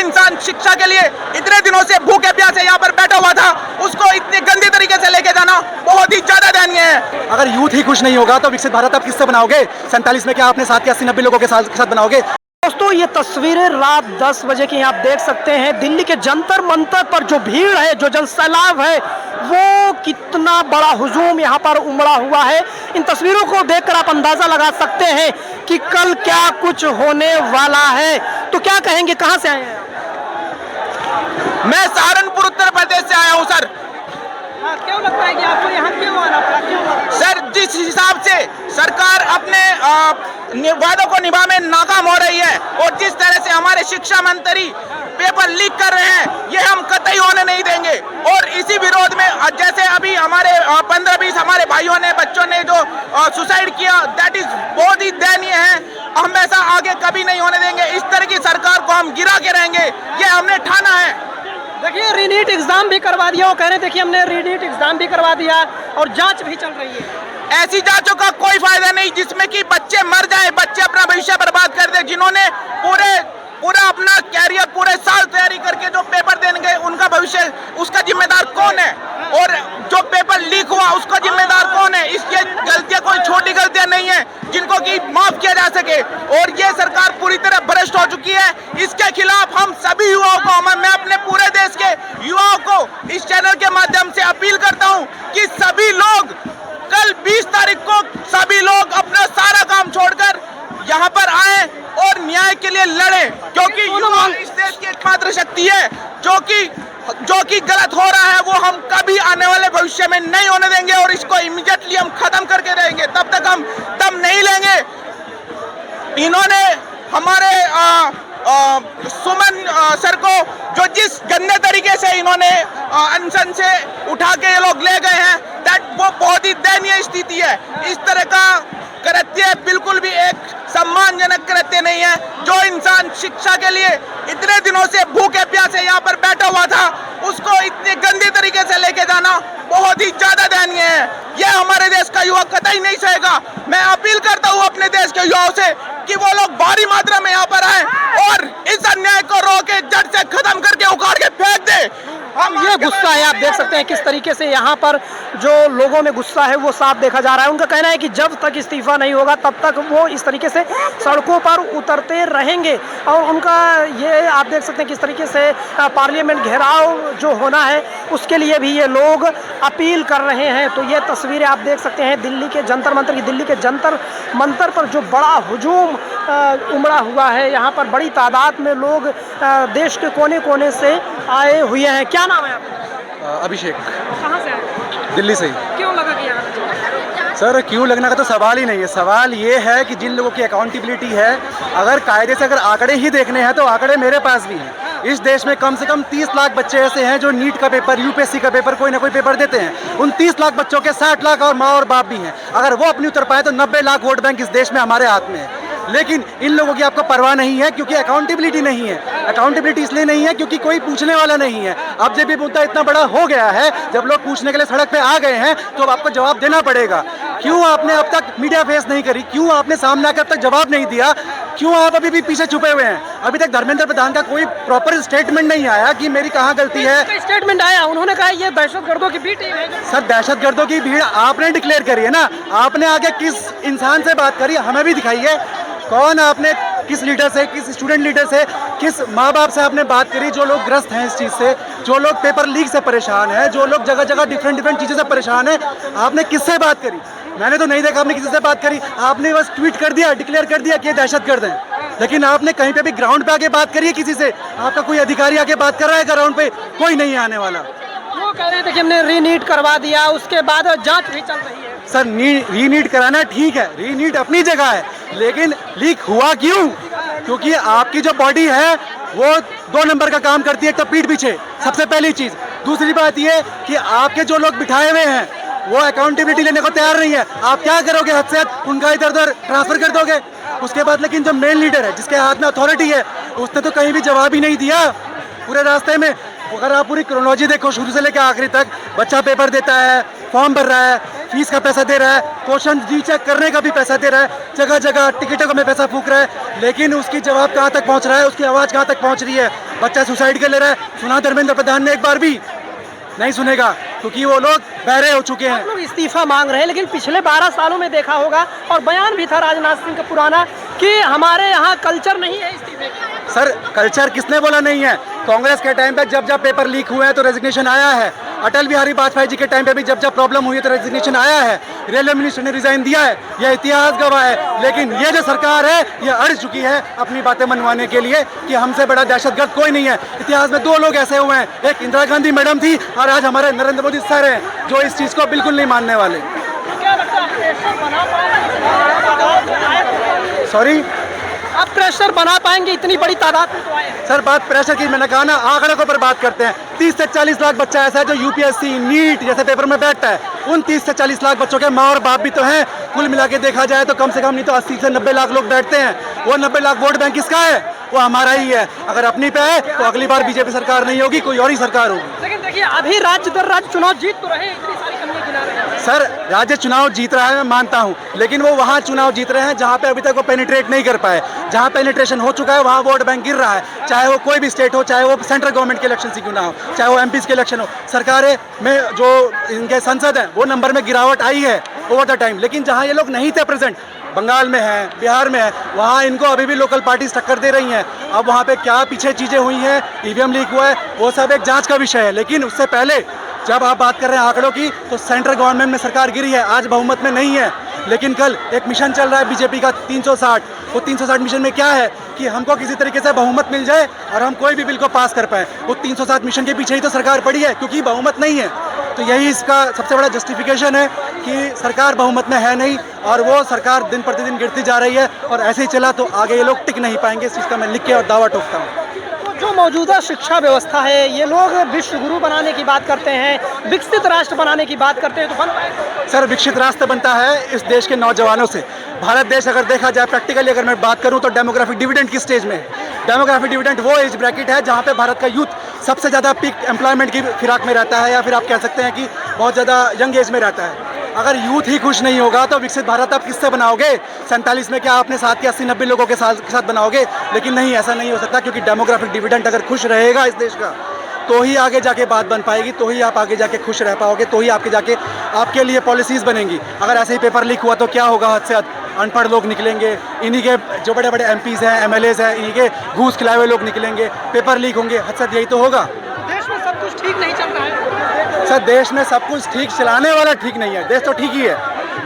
इंसान शिक्षा के लिए इतने दिनों से भूखे प्यासे यहाँ पर बैठा हुआ था, उसको इतने गंदे तरीके से लेके जाना बहुत ही ज्यादा दयनीय है। अगर यूथ ही खुश नहीं होगा तो विकसित भारत आप किससे बनाओगे? 47 में क्या आपने 7 के 80-90 लोगों के साथ बनाओगे? दोस्तों, ये तस्वीरें रात 10 बजे की आप देख सकते हैं। दिल्ली के जंतर मंतर पर जो भीड़ है, जो जनसैलाब है, वो कितना बड़ा हुजूम यहाँ पर उमड़ा हुआ है। इन तस्वीरों को देखकर आप अंदाजा लगा सकते हैं कि कल क्या कुछ होने वाला है। तो क्या कहेंगे, कहाँ से आए हैं? मैं सहारनपुर उत्तर प्रदेश से आया हूँ सर। क्यों लगता है कि आपको यहाँ क्यों आना पड़ा? सर, जिस हिसाब से सरकार अपने वादों को निभा में नाकाम हो रही है और जिस तरह से हमारे शिक्षा मंत्री पेपर लीक कर रहे हैं, ये हम कतई होने नहीं देंगे। और इसी विरोध में जैसे अभी हमारे 15-20 हमारे भाइयों ने, बच्चों ने जो सुसाइड किया, दैट इज बहुत ही दयनीय है। हम ऐसा आगे कभी नहीं होने देंगे। इस तरह की सरकार को हम गिरा के रहेंगे, ये हमने ठाना है। देखिए, रीनीट एग्जाम भी करवा दिया, वो कह रहे देखिए हमने रीनीट एग्जाम भी करवा दिया और जांच भी चल रही है। ऐसी जांचों का कोई फायदा नहीं जिसमें कि बच्चे मर जाएं, बच्चे अपना भविष्य बर्बाद कर दे। जिन्होंने पूरा अपना कैरियर पूरे साल तैयारी करके जो पेपर देने गए, उनका भविष्य, उसका जिम्मेदार कौन है? और जो पेपर लीक हुआ उसका जिम्मेदार कौन है? इसकी गलतियां कोई छोटी गलतियां नहीं है जिनको कि माफ किया जा सके। और ये सरकार पूरी तरह भ्रष्ट हो चुकी है। इसके खिलाफ हम सभी युवाओं को, मैं अपने पूरे देश के युवाओं को इस चैनल के माध्यम से अपील करता हूं कि सभी लोग कल 20 तारीख को सभी लोग अपना सारा काम छोड़कर यहाँ पर आए और न्याय के लिए लड़े, क्योंकि युवा इस देश की एकमात्र शक्ति है। जो कि गलत हो रहा है वो हम कभी आने वाले भविष्य में नहीं होने देंगे और इसको इमीडिएटली हम खत्म करके रहेंगे। तब तक हम दम नहीं लेंगे। इन्होंने हमारे सुमन सर को जो जिस गंदे तरीके से इन्होंने अनशन से उठा के ये लोग ले गए हैं, वो बहुत ही दयनीय स्थिति है। इस तरह का कृत्य बिल्कुल भी एक सम्मानजनक कृत्य नहीं है। जो इंसान शिक्षा के लिए इतने दिनों से भूखे प्यासे यहाँ पर बैठा हुआ था, उसको इतने गंदे तरीके से लेके जाना बहुत ही ज्यादा दयनीय है। यह हमारे देश का युवा कतई नहीं सहेगा। मैं अपील करता हूँ अपने देश के युवाओं से कि वो लोग भारी मात्रा में यहाँ पर आए और इस अन्याय को रोके, जड़ से खत्म करके उखाड़ के फेंक दे। हम ये गुस्सा है, आप देख सकते हैं किस तरीके से यहाँ पर जो लोगों में गुस्सा है वो साफ देखा जा रहा है। उनका कहना है कि जब तक इस्तीफा नहीं होगा तब तक वो इस तरीके से सड़कों पर उतरते रहेंगे। और उनका ये आप देख सकते हैं किस तरीके से पार्लियामेंट घेराव जो होना है उसके लिए भी ये लोग अपील कर रहे हैं। तो ये तस्वीरें आप देख सकते हैं दिल्ली के जंतर मंतर की। दिल्ली के जंतर मंतर पर जो बड़ा हुजूम उमड़ा हुआ है, यहाँ पर बड़ी तादाद में लोग देश के कोने कोने से आए हुए हैं। क्या नाम है आपका? अभिषेक। कहाँ से आए? दिल्ली से ही। क्यों लगा कि यहाँ? सर, क्यों लगने का तो सवाल ही नहीं है। सवाल ये है कि जिन लोगों की अकाउंटेबिलिटी है, अगर कायदे से अगर आंकड़े ही देखने हैं तो आंकड़े मेरे पास भी हैं। इस देश में कम से कम 30 लाख बच्चे ऐसे हैं जो नीट का पेपर, यूपीएससी का पेपर, कोई ना कोई पेपर देते हैं। उन 30 लाख बच्चों के 60 लाख और माँ और बाप भी हैं। अगर वो अपनी उतर पाए तो 90 लाख वोट बैंक इस देश में हमारे हाथ में है। लेकिन इन लोगों की आपको परवाह नहीं है क्योंकि अकाउंटेबिलिटी नहीं है। अकाउंटेबिलिटी इसलिए नहीं है क्योंकि कोई पूछने वाला नहीं है। अब जब ये मुद्दा इतना बड़ा हो गया है, जब लोग पूछने के लिए सड़क पे आ गए हैं, तो अब आपको जवाब देना पड़ेगा। क्यों आपने अब तक मीडिया फेस नहीं करी? क्यों आपने सामने आकर अब तक जवाब नहीं दिया? क्यों आप अभी भी पीछे छुपे हुए हैं? अभी तक धर्मेंद्र प्रधान का कोई प्रॉपर स्टेटमेंट नहीं आया कि मेरी कहाँ गलती है। स्टेटमेंट आया, उन्होंने कहा ये दहशतगर्दों की भीड़ है। सर, दहशतगर्दों की भीड़ आपने डिक्लेयर करी है ना। आपने आगे किस इंसान से बात करी, हमें भी दिखाइए। कौन आपने, किस लीडर से, किस स्टूडेंट लीडर से, किस माँ बाप से आपने बात करी जो लोग ग्रस्त हैं इस चीज़ से, जो लोग पेपर लीक से परेशान हैं, जो लोग जगह जगह डिफरेंट चीज़ों से परेशान हैं? आपने किससे बात करी? मैंने तो नहीं देखा आपने किसी से बात करी। आपने बस ट्वीट कर दिया, डिक्लेयर कर दिया कि ये दहशतगर्द हैं। लेकिन आपने कहीं पे भी ग्राउंड पे आके बात करी है किसी से? आपका कोई अधिकारी आके बात कर रहा है ग्राउंड पे? कोई नहीं आने वाला। वो कह रहे थे कि हमने रीनीट करवा दिया, उसके बाद जांच भी चल रही है। सर, रीनीट कराना ठीक है, रीनीट अपनी जगह है, लेकिन लीक हुआ क्यों? क्योंकि आपकी जो बॉडी है वो 2 नंबर का काम करती है। एक तो पीठ पीछे, सबसे पहली चीज़। दूसरी बात ये कि आपके जो लोग बिठाए हुए हैं वो अकाउंटेबिलिटी लेने को तैयार नहीं है। आप क्या करोगे? हद से हद उनका इधर उधर ट्रांसफर कर दोगे। उसके बाद लेकिन जो मेन लीडर है, जिसके हाथ में अथॉरिटी है, उसने तो कहीं भी जवाब ही नहीं दिया पूरे रास्ते में। अगर आप पूरी क्रोनोलॉजी देखो शुरू से लेकर आखिरी तक, बच्चा पेपर देता है, फॉर्म भर रहा है, फीस का पैसा दे रहा है, क्वेश्चन रीचेक करने का भी पैसा दे रहा है, जगह जगह टिकटों में पैसा फूक रहा है, लेकिन उसकी जवाब कहाँ तक पहुँच रहा है, उसकी आवाज़ कहाँ तक पहुँच रही है? बच्चा सुसाइड कर ले रहा है, सुना धर्मेंद्र प्रधान ने एक बार भी? नहीं सुनेगा, क्योंकि वो लोग बहरे हो चुके हैं। लोग इस्तीफा मांग रहे हैं, लेकिन पिछले 12 सालों में देखा होगा और बयान भी था राजनाथ सिंह का पुराना कि हमारे यहाँ कल्चर नहीं है इस्तीफे की। सर, कल्चर किसने बोला नहीं है? कांग्रेस के टाइम पे जब जब पेपर लीक हुए हैं तो रेजिग्नेशन आया है। अटल बिहारी वाजपेयी जी के टाइम पे भी जब जब प्रॉब्लम हुई है तो रेजिग्नेशन आया है। रेलवे मिनिस्टर ने रिजाइन दिया है, यह इतिहास गवाह है। लेकिन ये जो सरकार है ये अड़ चुकी है अपनी बातें मनवाने के लिए कि हमसे बड़ा दहशतगर्द कोई नहीं है। इतिहास में 2 लोग ऐसे हुए हैं, एक इंदिरा गांधी मैडम थी और आज हमारे नरेंद्र मोदी सर हैं जो इस चीज़ को बिल्कुल नहीं मानने वाले। सॉरी, आप प्रेशर बना पाएंगे इतनी बड़ी तादाद में तो आए हैं। सर, बात प्रेशर की, मैंने कहा ना, आंकड़ों के ऊपर बात करते हैं। 30 से 40 लाख बच्चा ऐसा है जो यूपीएससी, नीट जैसे पेपर में बैठता है। उन 30 से 40 लाख बच्चों के माँ और बाप भी तो हैं। कुल मिला के देखा जाए तो कम से कम नहीं तो 80 से 90 लाख लोग बैठते हैं। वो 90 लाख वोट बैंक किसका है? वो हमारा ही है। अगर अपनी पे है तो अगली बार बीजेपी सरकार नहीं होगी, कोई और ही सरकार होगी। लेकिन देखिए अभी राज्य दर राज्य चुनाव जीत तो रहे हैं, इतनी सारी कमियां गिना रहे हैं। सर, राज्य चुनाव जीत रहा है, मैं मानता हूँ, लेकिन वो वहाँ चुनाव जीत रहे हैं जहाँ पे अभी तक वो पेनिट्रेट नहीं कर पाए। जहाँ पेनिट्रेशन हो चुका है वहाँ वोट बैंक गिर रहा है, चाहे वो कोई भी स्टेट हो, चाहे वो सेंट्रल गवर्नमेंट के इलेक्शन से क्यों ना हो, चाहे वो एमपीज के इलेक्शन हो। सरकारें में जो इनके संसद हैं वो नंबर में गिरावट आई है ओवर द टाइम। लेकिन जहाँ ये लोग नहीं थे प्रेजेंट, बंगाल में है, बिहार में है, वहाँ इनको अभी भी लोकल पार्टीज टक्कर दे रही हैं। अब वहाँ पे क्या पीछे चीज़ें हुई हैं, ईवीएम लीक हुआ है, वो सब एक जांच का विषय है। लेकिन उससे पहले जब आप बात कर रहे हैं आंकड़ों की, तो सेंट्रल गवर्नमेंट में सरकार गिरी है, आज बहुमत में नहीं है। लेकिन कल एक मिशन चल रहा है बीजेपी का 360। वो 360 मिशन में क्या है कि हमको किसी तरीके से बहुमत मिल जाए और हम कोई भी बिल को पास कर पाए। वो 360 मिशन के पीछे ही तो सरकार पड़ी है, क्योंकि बहुमत नहीं है। तो यही इसका सबसे बड़ा जस्टिफिकेशन है कि सरकार बहुमत में है नहीं और वो सरकार दिन प्रतिदिन गिरती जा रही है। और ऐसे ही चला तो आगे ये लोग टिक नहीं पाएंगे। इस चीज़ का मैं लिख के और दावा ठोकता हूँ। जो मौजूदा शिक्षा व्यवस्था है, ये लोग विश्व गुरु बनाने की बात करते हैं, विकसित राष्ट्र बनाने की बात करते हैं, तो बन पाएगा? सर, विकसित राष्ट्र बनता है इस देश के नौजवानों से। भारत देश अगर देखा जाए प्रैक्टिकली, अगर मैं बात करूं तो डेमोग्राफिक डिविडेंड किस स्टेज में है? डेमोग्राफिक डिविडेंड वो एज ब्रैकेट है जहां पे भारत का यूथ सबसे ज़्यादा पीक एम्प्लॉयमेंट की फिराक में रहता है, या फिर आप कह सकते हैं कि बहुत ज़्यादा यंग एज में रहता है। अगर यूथ ही खुश नहीं होगा तो विकसित भारत आप किससे बनाओगे? 47 में क्या अपने साथ के 80-90 लोगों के साथ बनाओगे? लेकिन नहीं, ऐसा नहीं हो सकता, क्योंकि डेमोग्राफिक डिविडेंड अगर खुश रहेगा इस देश का तो ही आगे जाके बात बन पाएगी, तो ही आप आगे जाके खुश रह पाओगे, तो ही आपके जाके आपके लिए पॉलिसीज़ बनेंगी। अगर ऐसे ही पेपर लीक हुआ तो क्या होगा? हद से हद अनपढ़ लोग निकलेंगे, इन्हीं के जो बड़े बड़े एमपीज़ हैं, एमएलएज़ हैं, इन्हीं के घूस खिलाए हुए लोग निकलेंगे, पेपर लीक होंगे, हद से हद यही तो होगा। देश में सब कुछ ठीक नहीं चल रहा है। सर, देश में सब कुछ ठीक, चलाने वाला ठीक नहीं है। देश तो ठीक ही है,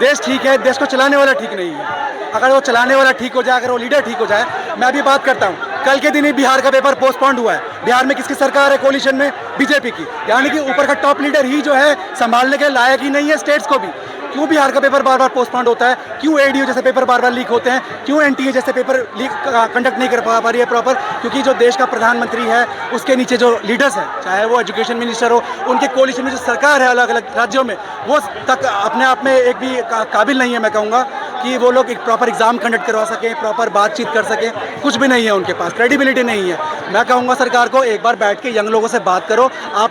देश ठीक है, देश को चलाने वाला ठीक नहीं है। अगर वो चलाने वाला ठीक हो जाए, अगर वो लीडर ठीक हो जाए। मैं अभी बात करता हूँ, कल के दिन ही बिहार का पेपर पोस्टपोन्ड हुआ है। बिहार में किसकी सरकार है कोलिशन में? बीजेपी की। यानी कि ऊपर का टॉप लीडर ही जो है संभालने के लायक ही नहीं है स्टेट्स को भी। क्यों बिहार का पेपर बार बार पोस्टपोन्ड होता है? क्यों एडीओ जैसे पेपर बार बार लीक होते हैं? क्यों एनटीए जैसे पेपर लीक कंडक्ट नहीं कर पा रही है प्रॉपर? क्योंकि जो देश का प्रधानमंत्री है उसके नीचे जो लीडर्स हैं, चाहे वो एजुकेशन मिनिस्टर हो, उनके कोलिशन में जो सरकार है अलग अलग राज्यों में, वो तक अपने आप में एक भी काबिल नहीं है, मैं कहूँगा, कि वो लोग एक प्रॉपर एग्जाम कंडक्ट करवा सकें, प्रॉपर बातचीत कर सकें। कुछ भी नहीं है उनके पास, क्रेडिबिलिटी नहीं है। मैं कहूँगा सरकार को एक बार बैठ के यंग लोगों से बात करो। आप